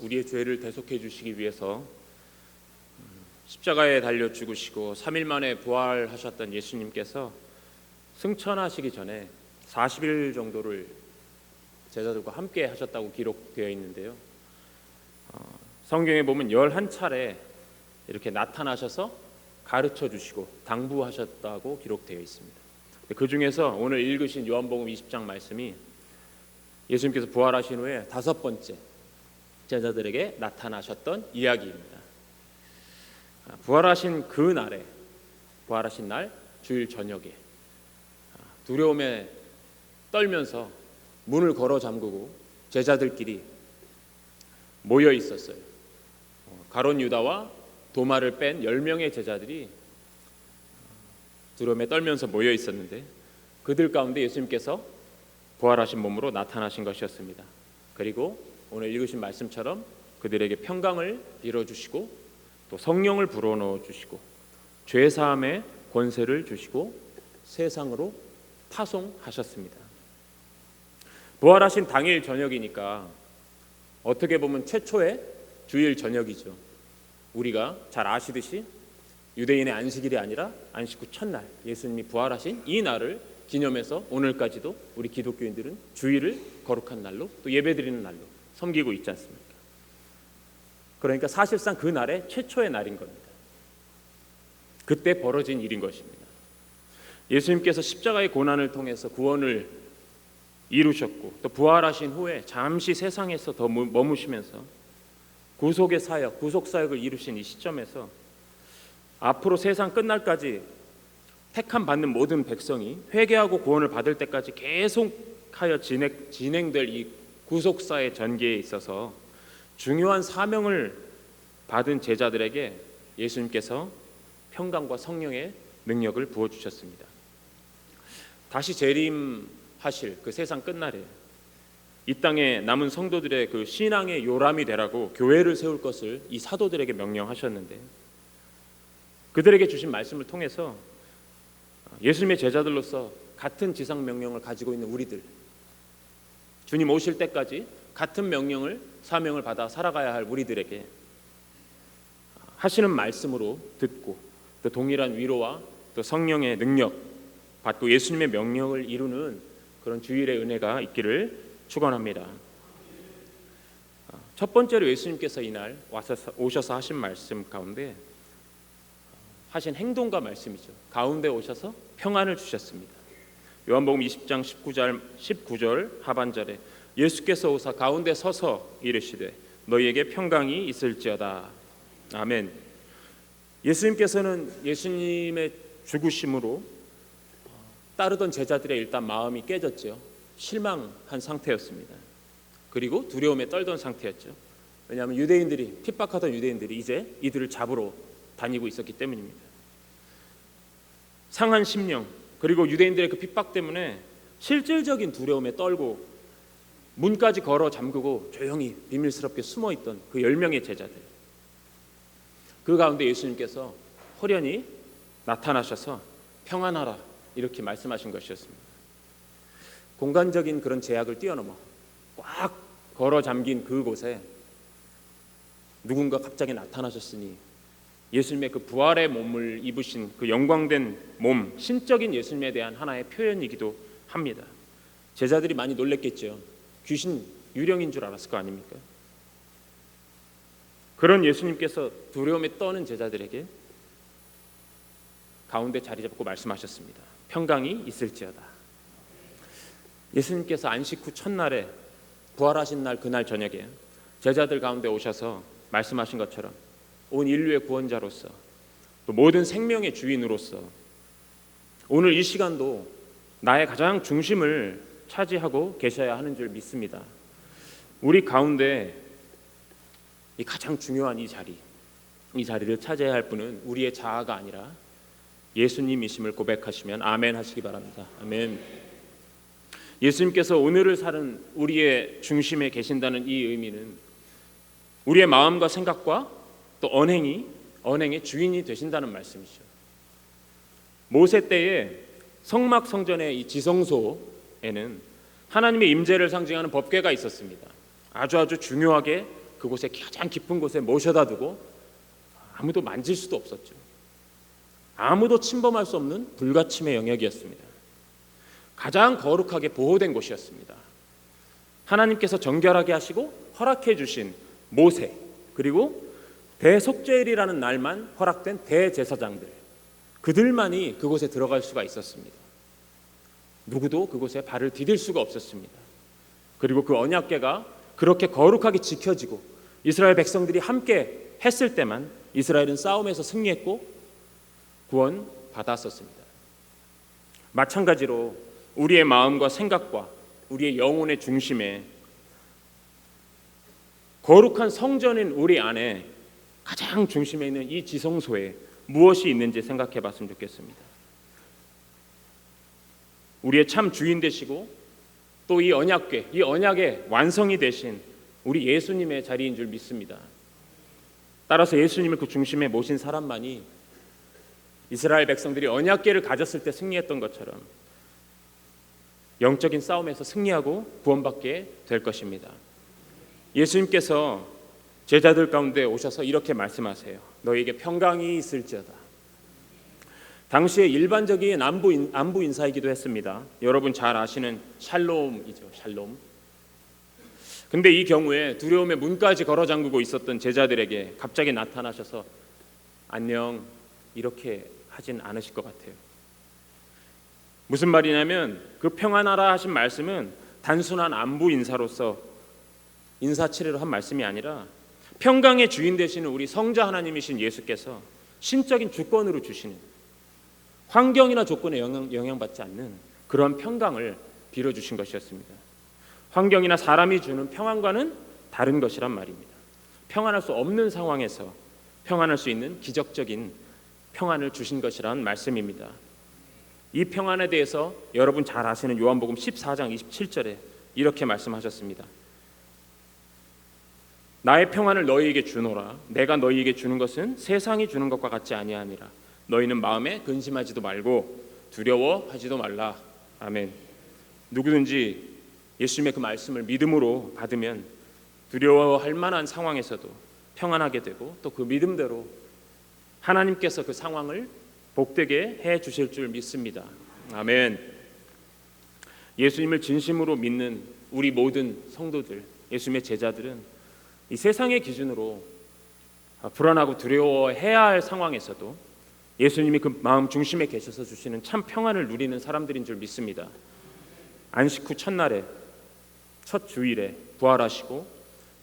우리의 죄를 대속해 주시기 위해서 십자가에 달려 죽으시고 3일 만에 부활하셨던 예수님께서 승천하시기 전에 40일 정도를 제자들과 함께 하셨다고 기록되어 있는데요. 성경에 보면 11차례 이렇게 나타나셔서 가르쳐 주시고 당부하셨다고 기록되어 있습니다. 그 중에서 오늘 읽으신 요한복음 20장 말씀이 예수님께서 부활하신 후에 5번째 제자들에게 나타나셨던 이야기입니다. 부활하신 그 날에, 부활하신 날 주일 저녁에 두려움에 떨면서 문을 걸어 잠그고 제자들끼리 모여 있었어요. 가룟 유다와 도마를 뺀 10명의 제자들이 두려움에 떨면서 모여 있었는데 그들 가운데 예수님께서 부활하신 몸으로 나타나신 것이었습니다. 그리고 오늘 읽으신 말씀처럼 그들에게 평강을 빌어주시고 또 성령을 불어넣어 주시고 죄사함의 권세를 주시고 세상으로 파송하셨습니다. 부활하신 당일 저녁이니까 어떻게 보면 최초의 주일 저녁이죠. 우리가 잘 아시듯이 유대인의 안식일이 아니라 안식 후 첫날 예수님이 부활하신 이 날을 기념해서 오늘까지도 우리 기독교인들은 주일을 거룩한 날로 또 예배드리는 날로 섬기고 있지 않습니까? 그러니까 사실상 그 날의 최초의 날인 겁니다. 그때 벌어진 일인 것입니다. 예수님께서 십자가의 고난을 통해서 구원을 이루셨고 또 부활하신 후에 잠시 세상에서 더 머무시면서 구속의 사역, 구속 사역을 이루신 이 시점에서 앞으로 세상 끝날까지 택함 받는 모든 백성이 회개하고 구원을 받을 때까지 계속하여 진행될 이 구속사의 전개에 있어서 중요한 사명을 받은 제자들에게 예수님께서 평강과 성령의 능력을 부어주셨습니다. 다시 재림하실 그 세상 끝날에 이 땅에 남은 성도들의 그 신앙의 요람이 되라고 교회를 세울 것을 이 사도들에게 명령하셨는데 그들에게 주신 말씀을 통해서 예수님의 제자들로서 같은 지상 명령을 가지고 있는 우리들, 주님 오실 때까지 같은 명령을 사명을 받아 살아가야 할 우리들에게 하시는 말씀으로 듣고 또 동일한 위로와 또 성령의 능력 받고 예수님의 명령을 이루는 그런 주일의 은혜가 있기를 축원합니다. 첫 번째로 예수님께서 이날 오셔서 하신 말씀 가운데 하신 행동과 말씀이죠. 가운데 오셔서 평안을 주셨습니다. 요한복음 20장 19절 하반절에 예수께서 오사 가운데 서서 이르시되 너희에게 평강이 있을지어다. 아멘. 예수님께서는 예수님의 죽으심으로 따르던 제자들의 일단 마음이 깨졌죠. 실망한 상태였습니다. 그리고 두려움에 떨던 상태였죠. 왜냐하면 유대인들이 핍박하던 유대인들이 이제 이들을 잡으러 다니고 있었기 때문입니다. 상한 심령 그리고 유대인들의 그 핍박 때문에 실질적인 두려움에 떨고 문까지 걸어 잠그고 조용히 비밀스럽게 숨어있던 그 10명의 제자들, 그 가운데 예수님께서 호련히 나타나셔서 평안하라 이렇게 말씀하신 것이었습니다. 공간적인 그런 제약을 뛰어넘어 꽉 걸어 잠긴 그곳에 누군가 갑자기 나타나셨으니 예수님의 그 부활의 몸을 입으신 그 영광된 몸, 신적인 예수님에 대한 하나의 표현이기도 합니다. 제자들이 많이 놀랬겠죠. 귀신 유령인 줄 알았을 거 아닙니까? 그런 예수님께서 두려움에 떠는 제자들에게 가운데 자리 잡고 말씀하셨습니다. 평강이 있을지어다. 예수님께서 안식 후 첫날에 부활하신 날 그날 저녁에 제자들 가운데 오셔서 말씀하신 것처럼 온 인류의 구원자로서 또 모든 생명의 주인으로서 오늘 이 시간도 나의 가장 중심을 차지하고 계셔야 하는 줄 믿습니다. 우리 가운데 이 가장 중요한 이 자리를 차지해야 할 분은 우리의 자아가 아니라 예수님이심을 고백하시면 아멘 하시기 바랍니다. 아멘. 예수님께서 오늘을 사는 우리의 중심에 계신다는 이 의미는 우리의 마음과 생각과 또 언행의 주인이 되신다는 말씀이죠. 모세 때에 성막 성전의 이 지성소에는 하나님의 임재를 상징하는 법궤가 있었습니다. 아주 중요하게 그곳에 가장 깊은 곳에 모셔다 두고 아무도 만질 수도 없었죠. 아무도 침범할 수 없는 불가침의 영역이었습니다. 가장 거룩하게 보호된 곳이었습니다. 하나님께서 정결하게 하시고 허락해 주신 모세, 그리고 대속죄일이라는 날만 허락된 대제사장들, 그들만이 그곳에 들어갈 수가 있었습니다. 누구도 그곳에 발을 디딜 수가 없었습니다. 그리고 그 언약궤가 그렇게 거룩하게 지켜지고 이스라엘 백성들이 함께 했을 때만 이스라엘은 싸움에서 승리했고 구원 받았었습니다. 마찬가지로 우리의 마음과 생각과 우리의 영혼의 중심에 거룩한 성전인 우리 안에 가장 중심에 있는 이 지성소에 무엇이 있는지 생각해 봤으면 좋겠습니다. 우리의 참 주인 되시고 또 이 언약궤, 이 언약의 완성이 되신 우리 예수님의 자리인 줄 믿습니다. 따라서 예수님을 그 중심에 모신 사람만이 이스라엘 백성들이 언약궤를 가졌을 때 승리했던 것처럼 영적인 싸움에서 승리하고 구원받게 될 것입니다. 예수님께서 제자들 가운데 오셔서 이렇게 말씀하세요. 너희에게 평강이 있을지어다. 당시에 일반적인 안부 인사이기도 했습니다. 여러분 잘 아시는 샬롬이죠. 샬롬. 근데 이 경우에 두려움의 문까지 걸어 잠그고 있었던 제자들에게 갑자기 나타나셔서 안녕 이렇게 하진 않으실 것 같아요. 무슨 말이냐면 그 평안하라 하신 말씀은 단순한 안부 인사로서 인사치레로 한 말씀이 아니라 평강의 주인 되시는 우리 성자 하나님이신 예수께서 신적인 주권으로 주시는, 환경이나 조건에 영향받지 않는 그런 평강을 빌어주신 것이었습니다. 환경이나 사람이 주는 평안과는 다른 것이란 말입니다. 평안할 수 없는 상황에서 평안할 수 있는 기적적인 평안을 주신 것이라는 말씀입니다. 이 평안에 대해서 여러분 잘 아시는 요한복음 14장 27절에 이렇게 말씀하셨습니다. 나의 평안을 너희에게 주노라. 내가 너희에게 주는 것은 세상이 주는 것과 같지 아니함이라. 너희는 마음에 근심하지도 말고 두려워하지도 말라. 아멘. 누구든지 예수님의 그 말씀을 믿음으로 받으면 두려워할 만한 상황에서도 평안하게 되고 또 그 믿음대로 하나님께서 그 상황을 복되게 해 주실 줄 믿습니다. 아멘. 예수님을 진심으로 믿는 우리 모든 성도들, 예수님의 제자들은 이 세상의 기준으로 불안하고 두려워해야 할 상황에서도 예수님이 그 마음 중심에 계셔서 주시는 참 평안을 누리는 사람들인 줄 믿습니다. 안식 후 첫날에 첫 주일에 부활하시고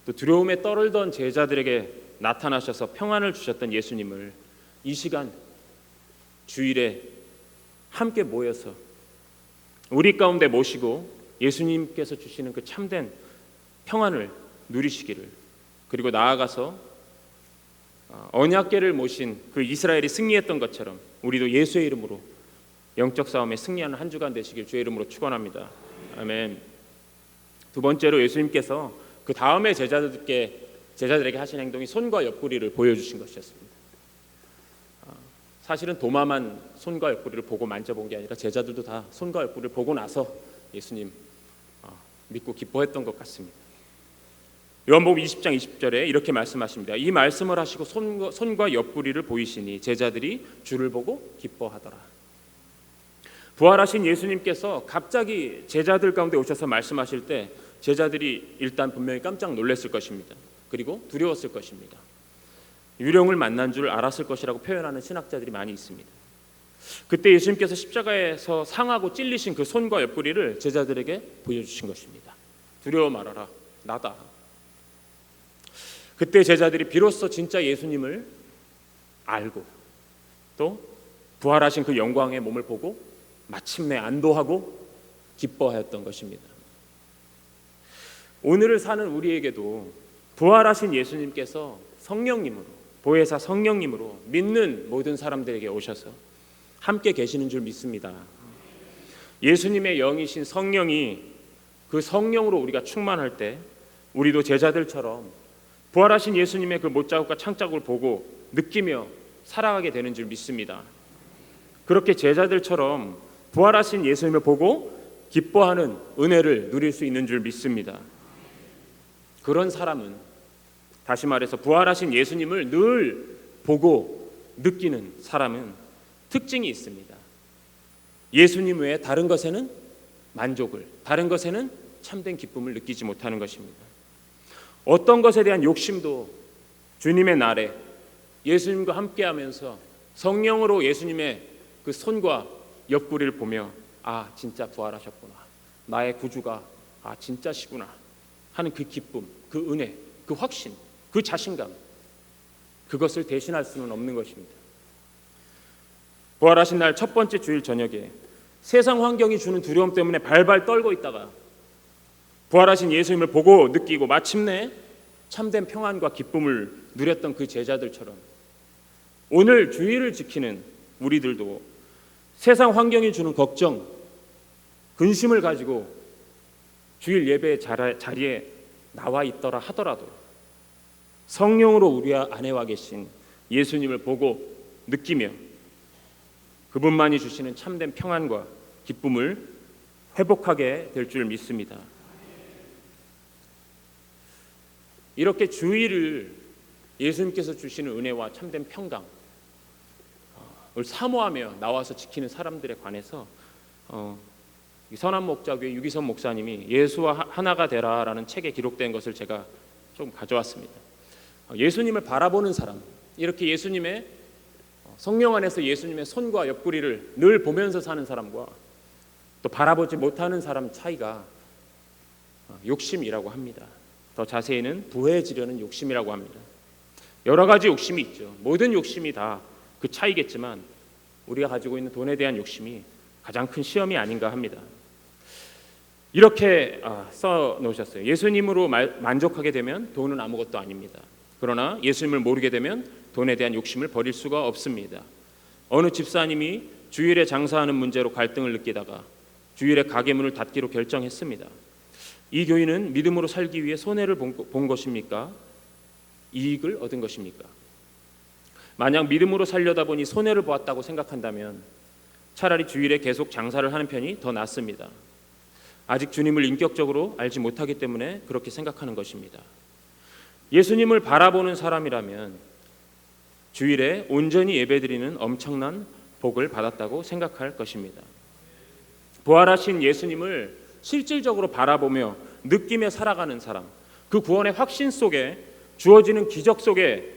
또 두려움에 떨던 제자들에게 나타나셔서 평안을 주셨던 예수님을 이 시간 주일에 함께 모여서 우리 가운데 모시고 예수님께서 주시는 그 참된 평안을 누리시기를, 그리고 나아가서 언약궤를 모신 그 이스라엘이 승리했던 것처럼 우리도 예수의 이름으로 영적 싸움에 승리하는 한 주간 되시길 주의 이름으로 축원합니다. 아멘. 두 번째로 예수님께서 그 다음에 제자들에게 하신 행동이 손과 옆구리를 보여주신 것이었습니다. 사실은 도마만 손과 옆구리를 보고 만져본 게 아니라 제자들도 다 손과 옆구리를 보고 나서 예수님 믿고 기뻐했던 것 같습니다. 요한복음 20장 20절에 이렇게 말씀하십니다. 이 말씀을 하시고 손과 옆구리를 보이시니 제자들이 주를 보고 기뻐하더라. 부활하신 예수님께서 갑자기 제자들 가운데 오셔서 말씀하실 때 제자들이 일단 분명히 깜짝 놀랐을 것입니다. 그리고 두려웠을 것입니다. 유령을 만난 줄 알았을 것이라고 표현하는 신학자들이 많이 있습니다. 그때 예수님께서 십자가에서 상하고 찔리신 그 손과 옆구리를 제자들에게 보여주신 것입니다. 두려워 말아라, 나다. 그때 제자들이 비로소 진짜 예수님을 알고 또 부활하신 그 영광의 몸을 보고 마침내 안도하고 기뻐하였던 것입니다. 오늘을 사는 우리에게도 부활하신 예수님께서 성령님으로, 보혜사 성령님으로 믿는 모든 사람들에게 오셔서 함께 계시는 줄 믿습니다. 예수님의 영이신 성령이 그 성령으로 우리가 충만할 때 우리도 제자들처럼 부활하신 예수님의 그 못자국과 창자국을 보고 느끼며 살아가게 되는 줄 믿습니다. 그렇게 제자들처럼 부활하신 예수님을 보고 기뻐하는 은혜를 누릴 수 있는 줄 믿습니다. 그런 사람은 다시 말해서 부활하신 예수님을 늘 보고 느끼는 사람은 특징이 있습니다. 예수님 외에 다른 것에는 만족을, 다른 것에는 참된 기쁨을 느끼지 못하는 것입니다. 어떤 것에 대한 욕심도 주님의 날에 예수님과 함께하면서 성령으로 예수님의 그 손과 옆구리를 보며 아 진짜 부활하셨구나, 나의 구주가 아 진짜시구나 하는 그 기쁨, 그 은혜, 그 확신, 그 자신감, 그것을 대신할 수는 없는 것입니다. 부활하신 날 첫 번째 주일 저녁에 세상 환경이 주는 두려움 때문에 발발 떨고 있다가 부활하신 예수님을 보고 느끼고 마침내 참된 평안과 기쁨을 누렸던 그 제자들처럼 오늘 주일을 지키는 우리들도 세상 환경이 주는 걱정, 근심을 가지고 주일 예배 자리에 나와 있더라 하더라도 성령으로 우리 안에와 계신 예수님을 보고 느끼며 그분만이 주시는 참된 평안과 기쁨을 회복하게 될 줄 믿습니다. 이렇게 주일을 예수님께서 주시는 은혜와 참된 평강을 사모하며 나와서 지키는 사람들에 관해서 선한 목자교회 유기선 목사님이 예수와 하나가 되라라는 책에 기록된 것을 제가 좀 가져왔습니다. 예수님을 바라보는 사람, 이렇게 예수님의 성령 안에서 예수님의 손과 옆구리를 늘 보면서 사는 사람과 또 바라보지 못하는 사람 차이가 욕심이라고 합니다. 더 자세히는 부해지려는 욕심이라고 합니다. 여러 가지 욕심이 있죠. 모든 욕심이 다 그 차이겠지만 우리가 가지고 있는 돈에 대한 욕심이 가장 큰 시험이 아닌가 합니다. 이렇게 써 놓으셨어요. 예수님으로 만족하게 되면 돈은 아무것도 아닙니다. 그러나 예수님을 모르게 되면 돈에 대한 욕심을 버릴 수가 없습니다. 어느 집사님이 주일에 장사하는 문제로 갈등을 느끼다가 주일에 가게 문을 닫기로 결정했습니다. 이 교인은 믿음으로 살기 위해 손해를 본 것입니까? 이익을 얻은 것입니까? 만약 믿음으로 살려다 보니 손해를 보았다고 생각한다면 차라리 주일에 계속 장사를 하는 편이 더 낫습니다. 아직 주님을 인격적으로 알지 못하기 때문에 그렇게 생각하는 것입니다. 예수님을 바라보는 사람이라면 주일에 온전히 예배드리는 엄청난 복을 받았다고 생각할 것입니다. 부활하신 예수님을 실질적으로 바라보며 느끼며 살아가는 사람, 그 구원의 확신 속에 주어지는 기적 속에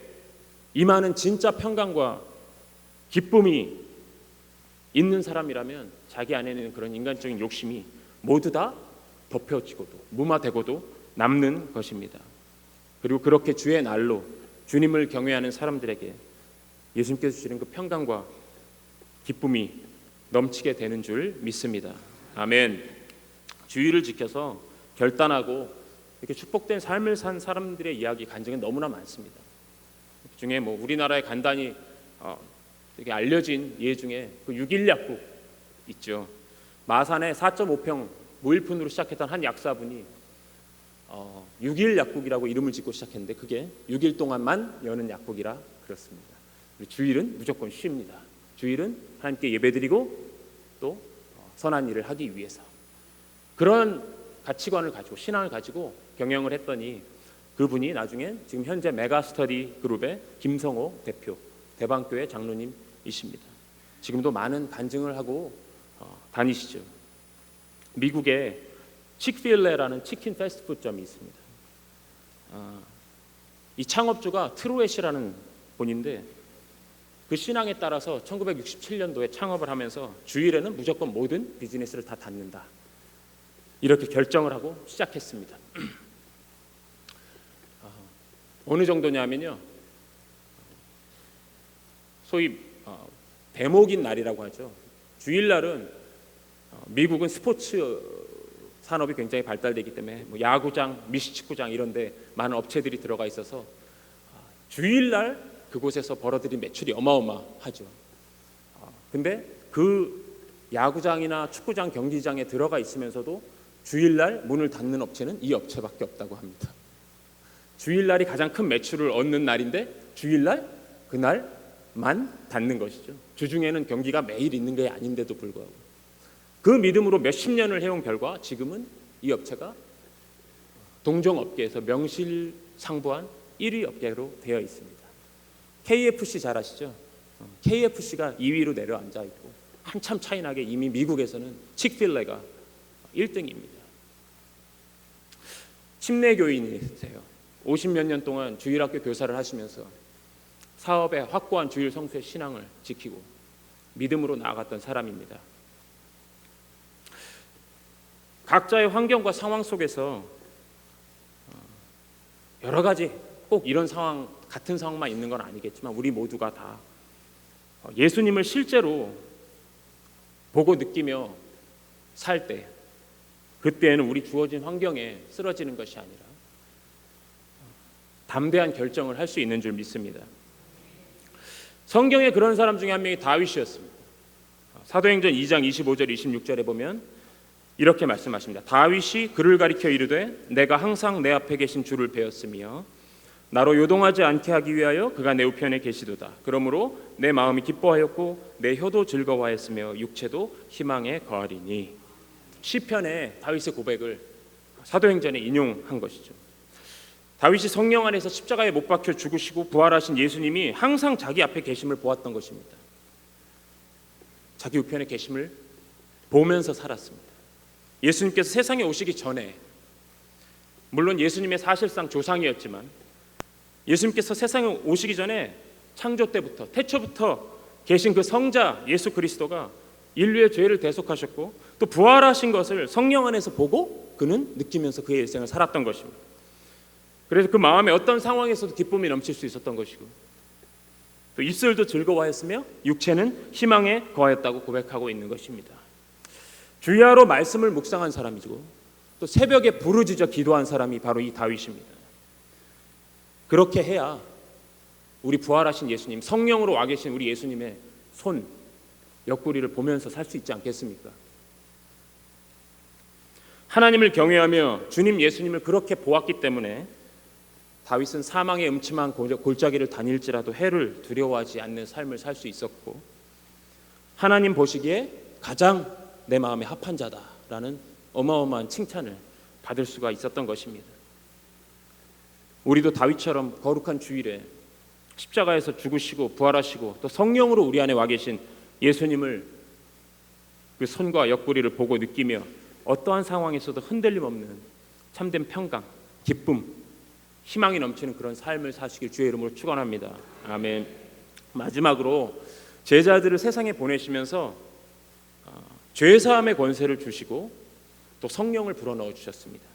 임하는 진짜 평강과 기쁨이 있는 사람이라면 자기 안에 있는 그런 인간적인 욕심이 모두 다 덮여지고도 무마되고도 남는 것입니다. 그리고 그렇게 주의 날로 주님을 경외하는 사람들에게 예수님께서 주시는 그 평강과 기쁨이 넘치게 되는 줄 믿습니다. 아멘. 주일을 지켜서 결단하고 이렇게 축복된 삶을 산 사람들의 이야기 간증은 너무나 많습니다. 그 중에 뭐 우리나라에 간단히 되게 알려진 예 중에 그 6일 약국 있죠. 마산에 4.5평 무일푼으로 시작했던 한 약사분이 6일 약국이라고 이름을 짓고 시작했는데 그게 6일 동안만 여는 약국이라 그렇습니다. 주일은 무조건 쉽니다. 주일은 하나님께 예배드리고 또 선한 일을 하기 위해서 그런 가치관을 가지고 신앙을 가지고 경영을 했더니 그분이 나중에 지금 현재 메가스터디 그룹의 김성호 대표 대방교회 장로님이십니다. 지금도 많은 간증을 하고 다니시죠. 미국에 칙필레라는 치킨 패스트푸드점이 있습니다. 이 창업주가 트루엣이라는 분인데 그 신앙에 따라서 1967년도에 창업을 하면서 주일에는 무조건 모든 비즈니스를 다 닫는다. 이렇게 결정을 하고 시작했습니다. 어느 정도냐면요. 소위 대목인 날이라고 하죠. 주일날은 미국은 스포츠 산업이 굉장히 발달되기 때문에 뭐 야구장, 미식축구장 이런 데 많은 업체들이 들어가 있어서 주일날 그곳에서 벌어들인 매출이 어마어마하죠. 근데 그 야구장이나 축구장, 경기장에 들어가 있으면서도 주일날 문을 닫는 업체는 이 업체밖에 없다고 합니다. 주일날이 가장 큰 매출을 얻는 날인데 주일날 그날만 닫는 것이죠. 주중에는 경기가 매일 있는 게 아닌데도 불구하고 그 믿음으로 몇십 년을 해온 결과 지금은 이 업체가 동종업계에서 명실상부한 1위 업계로 되어 있습니다. KFC 잘 아시죠? KFC가 2위로 내려앉아 있고 한참 차이 나게 이미 미국에서는 칙필레가 1등입니다. 침례교인이세요. 50몇 년 동안 주일학교 교사를 하시면서 사업에 확고한 주일 성수의 신앙을 지키고 믿음으로 나아갔던 사람입니다. 각자의 환경과 상황 속에서 여러 가지 꼭 이런 상황, 같은 상황만 있는 건 아니겠지만 우리 모두가 다 예수님을 실제로 보고 느끼며 살 때, 그때에는 우리 주어진 환경에 쓰러지는 것이 아니라 담대한 결정을 할 수 있는 줄 믿습니다. 성경에 그런 사람 중에 한 명이 다윗이었습니다. 사도행전 2장 25절 26절에 보면 이렇게 말씀하십니다. 다윗이 그를 가리켜 이르되 내가 항상 내 앞에 계신 주를 배웠으며 나로 요동하지 않게 하기 위하여 그가 내 우편에 계시도다. 그러므로 내 마음이 기뻐하였고 내 혀도 즐거워하였으며 육체도 희망에 거하리니. 시편의 다윗의 고백을 사도행전에 인용한 것이죠. 다윗이 성령 안에서 십자가에 못 박혀 죽으시고 부활하신 예수님이 항상 자기 앞에 계심을 보았던 것입니다. 자기 우편에 계심을 보면서 살았습니다. 예수님께서 세상에 오시기 전에, 물론 예수님의 사실상 조상이었지만 예수님께서 세상에 오시기 전에 창조 때부터, 태초부터 계신 그 성자 예수 그리스도가 인류의 죄를 대속하셨고 또 부활하신 것을 성령 안에서 보고 그는 느끼면서 그의 일생을 살았던 것입니다. 그래서 그 마음에 어떤 상황에서도 기쁨이 넘칠 수 있었던 것이고 또 입술도 즐거워했으며 육체는 희망에 거하였다고 고백하고 있는 것입니다. 주야로 말씀을 묵상한 사람이고 또 새벽에 부르짖어 기도한 사람이 바로 이 다윗입니다. 그렇게 해야 우리 부활하신 예수님, 성령으로 와 계신 우리 예수님의 손, 옆구리를 보면서 살 수 있지 않겠습니까? 하나님을 경외하며 주님 예수님을 그렇게 보았기 때문에 다윗은 사망의 음침한 골짜기를 다닐지라도 해를 두려워하지 않는 삶을 살 수 있었고 하나님 보시기에 가장 내 마음에 합한 자다라는 어마어마한 칭찬을 받을 수가 있었던 것입니다. 우리도 다윗처럼 거룩한 주일에 십자가에서 죽으시고 부활하시고 또 성령으로 우리 안에 와 계신 예수님을 그 손과 옆구리를 보고 느끼며 어떠한 상황에서도 흔들림 없는 참된 평강, 기쁨, 희망이 넘치는 그런 삶을 사시길 주의 이름으로 축원합니다. 아멘. 마지막으로 제자들을 세상에 보내시면서 죄사함의 권세를 주시고 또 성령을 불어넣어 주셨습니다.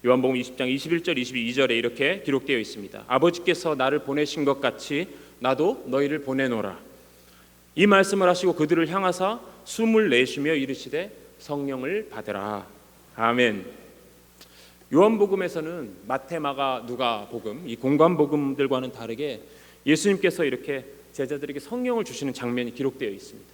요한복음 20장 21절 22절에 이렇게 기록되어 있습니다. 아버지께서 나를 보내신 것 같이 나도 너희를 보내노라. 이 말씀을 하시고 그들을 향하사 숨을 내쉬며 이르시되 성령을 받으라. 아멘. 요한복음에서는 마태, 마가, 누가 복음, 이 공관복음들과는 다르게 예수님께서 이렇게 제자들에게 성령을 주시는 장면이 기록되어 있습니다.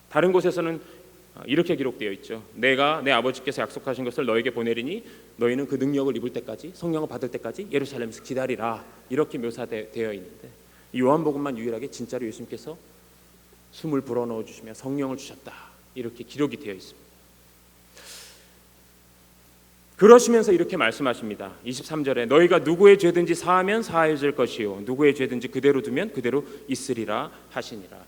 다른 곳에서는 이렇게 기록되어 있죠. 내가 내 아버지께서 약속하신 것을 너에게 보내리니 너희는 그 능력을 입을 때까지, 성령을 받을 때까지 예루살렘에서 기다리라. 이렇게 묘사되어 있는데 이 요한복음만 유일하게 진짜로 예수님께서 숨을 불어넣어 주시며 성령을 주셨다. 이렇게 기록이 되어 있습니다. 그러시면서 이렇게 말씀하십니다. 23절에 너희가 누구의 죄든지 사하면 사해질 것이요 누구의 죄든지 그대로 두면 그대로 있으리라 하시니라.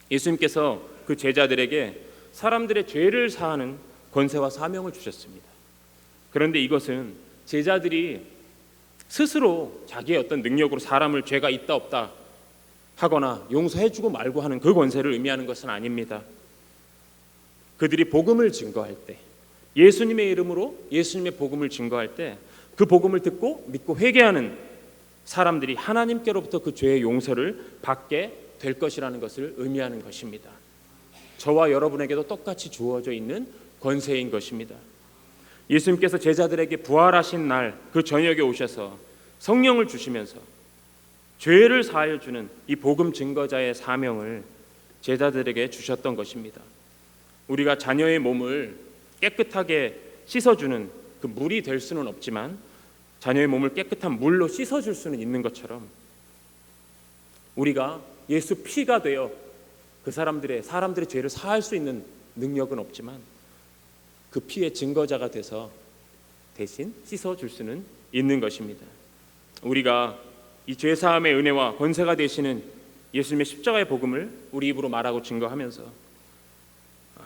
예수님께서 그 제자들에게 사람들의 죄를 사하는 권세와 사명을 주셨습니다. 그런데 이것은 제자들이 스스로 자기의 어떤 능력으로 사람을 죄가 있다 없다 하거나 용서해주고 말고 하는 그 권세를 의미하는 것은 아닙니다. 그들이 복음을 증거할 때, 예수님의 이름으로 예수님의 복음을 증거할 때 그 복음을 듣고 믿고 회개하는 사람들이 하나님께로부터 그 죄의 용서를 받게 될 것이라는 것을 의미하는 것입니다. 저와 여러분에게도 똑같이 주어져 있는 권세인 것입니다. 예수님께서 제자들에게 부활하신 날 그 저녁에 오셔서 성령을 주시면서 죄를 사하여 주는 이 복음 증거자의 사명을 제자들에게 주셨던 것입니다. 우리가 자녀의 몸을 깨끗하게 씻어주는 그 물이 될 수는 없지만 자녀의 몸을 깨끗한 물로 씻어줄 수는 있는 것처럼 우리가 예수 피가 되어 그 사람들의 죄를 사할 수 있는 능력은 없지만 그 피의 증거자가 돼서 대신 씻어줄 수는 있는 것입니다. 우리가 이 죄사함의 은혜와 권세가 되시는 예수님의 십자가의 복음을 우리 입으로 말하고 증거하면서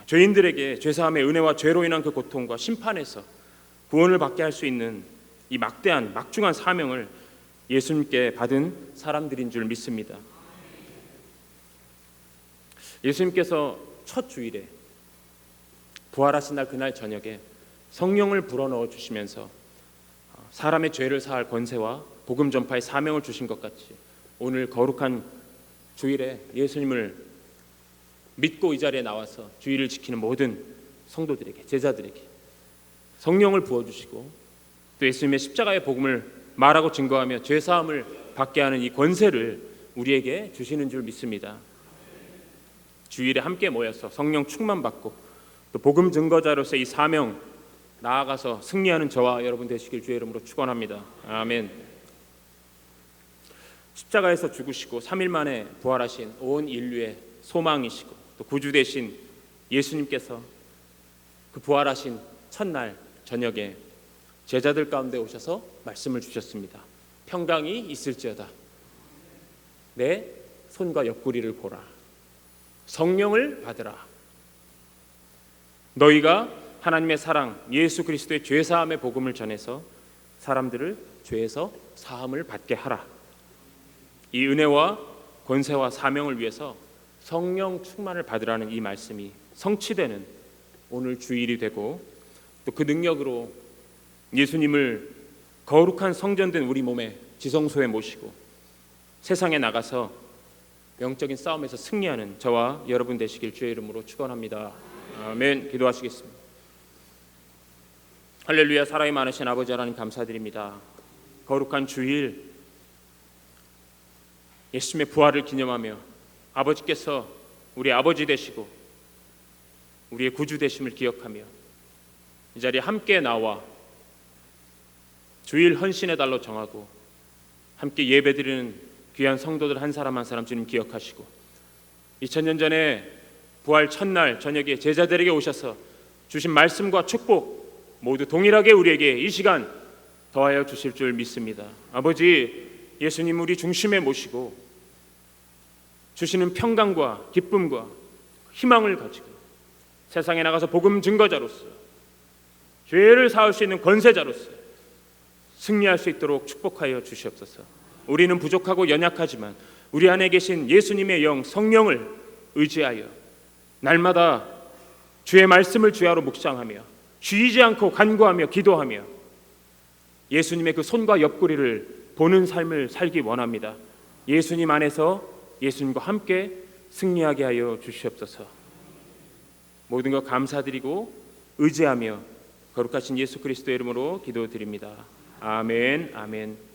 죄인들에게 죄사함의 은혜와 죄로 인한 그 고통과 심판에서 구원을 받게 할 수 있는 이 막대한 막중한 사명을 예수님께 받은 사람들인 줄 믿습니다. 예수님께서 첫 주일에 부활하신 날 그날 저녁에 성령을 불어넣어 주시면서 사람의 죄를 사할 권세와 복음 전파의 사명을 주신 것 같이 오늘 거룩한 주일에 예수님을 믿고 이 자리에 나와서 주일을 지키는 모든 성도들에게, 제자들에게 성령을 부어주시고 또 예수님의 십자가의 복음을 말하고 증거하며 죄사함을 받게 하는 이 권세를 우리에게 주시는 줄 믿습니다. 주일에 함께 모여서 성령 충만받고 또 복음 증거자로서 이 사명 나아가서 승리하는 저와 여러분 되시길 주의 이름으로 축원합니다. 아멘. 십자가에서 죽으시고 3일 만에 부활하신 온 인류의 소망이시고 또 구주 되신 예수님께서 그 부활하신 첫날 저녁에 제자들 가운데 오셔서 말씀을 주셨습니다. 평강이 있을지어다. 내 손과 옆구리를 보라. 성령을 받으라. 너희가 하나님의 사랑 예수 그리스도의 죄사함의 복음을 전해서 사람들을 죄에서 사함을 받게 하라. 이 은혜와 권세와 사명을 위해서 성령 충만을 받으라는 이 말씀이 성취되는 오늘 주일이 되고 또 그 능력으로 예수님을 거룩한 성전된 우리 몸의 지성소에 모시고 세상에 나가서 영적인 싸움에서 승리하는 저와 여러분 되시길 주의 이름으로 축원합니다. 아멘. 기도하시겠습니다. 할렐루야. 사랑이 많으신 아버지 하나님 감사드립니다. 거룩한 주일 예수님의 부활을 기념하며 아버지께서 우리 아버지 되시고 우리의 구주 되심을 기억하며 이 자리에 함께 나와 주일 헌신의 달로 정하고 함께 예배드리는 귀한 성도들 한 사람 한 사람 주님 기억하시고 2000년 전에 부활 첫날 저녁에 제자들에게 오셔서 주신 말씀과 축복 모두 동일하게 우리에게 이 시간 더하여 주실 줄 믿습니다. 아버지 예수님 우리 중심에 모시고 주시는 평강과 기쁨과 희망을 가지고 세상에 나가서 복음 증거자로서 죄를 사할 수 있는 권세자로서 승리할 수 있도록 축복하여 주시옵소서. 우리는 부족하고 연약하지만 우리 안에 계신 예수님의 영 성령을 의지하여 날마다 주의 말씀을 주야로 묵상하며 쉬지 않고 간구하며 기도하며 예수님의 그 손과 옆구리를 보는 삶을 살기 원합니다. 예수님 안에서 예수님과 함께 승리하게 하여 주시옵소서. 모든 것 감사드리고 의지하며 거룩하신 예수 그리스도의 이름으로 기도드립니다. 아멘. 아멘.